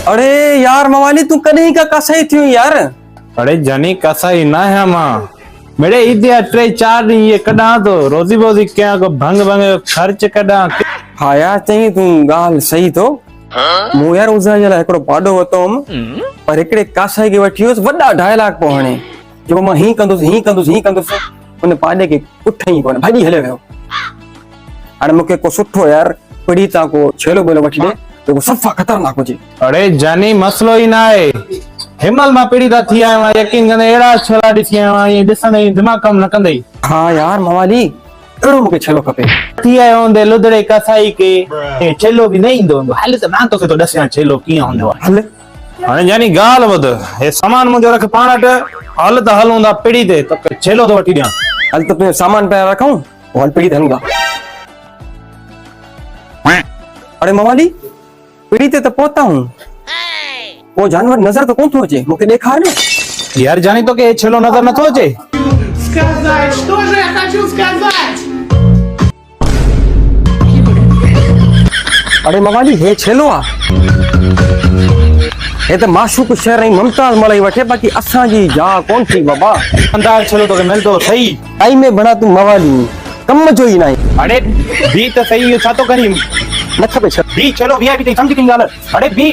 अरे यार मवाली तू कहीं का कसाई थी यार। अरे जनी कसाई ना है मां मेरे इधर 3-4 दिन ये कड़ा तो रोजी बोजी क्या को भंग भंग खर्च कड़ा। हाँ यार चई तू गाल सही तो मु यार उजा जला एकड़ो पाडो हतो हम पर एकड़े कसाई के वठियोस वडा 2.5 लाख पवणे जो मां ही कंदुस उन पाडे के उठ ही कोने भाजी हले गयो अरे मुके को सुठो यार पड़ीता को छेलो बोलो वठी दे तो सफा खतरनाक होजे। अरे जनी मसलो ही ना है हिमल मां पीड़िता थी आया यकीन कने एड़ा छला दिसी आया ये दिसने दिमाग कम न कंदई। हाँ यार मवाली एड़ो मुके छेलो खपे थी आयो होंदे लुदड़े कसाई के ए छेलो भी नहीं दो हाल त मां तो के तो दसया छेलो किया होंदो हले हाने जानी गाल बद ए सामान मुजो रख पाणट हल त हलूंदा पीड़ी ते तो छेलो तो वठी दिया। हल तो तू सामान पे रखाऊं हल पीड़ी धनूंगा। अरे मवाली पीड़ी ते तो पहुंचा हूं वो जानवर नजर तो कौन थो अचे मुके देखार ने यार जानी तो के छेलो नजर न तो अचे। Сказать, что же я хочу сказать? अरे मवाली हे छेलो आ हे तो माशूक शहर ऐं ममताज मलाई वठे बाकी असां जी जा कौन थी बाबा अंदाज छेलो तो के मिलतो सही आई में बना तू मवाली कम जो ही नहीं। अरे भी तो सही छा तो करी न खपे छा भी चलो वीआईपी ते समझ की गाल अरे भी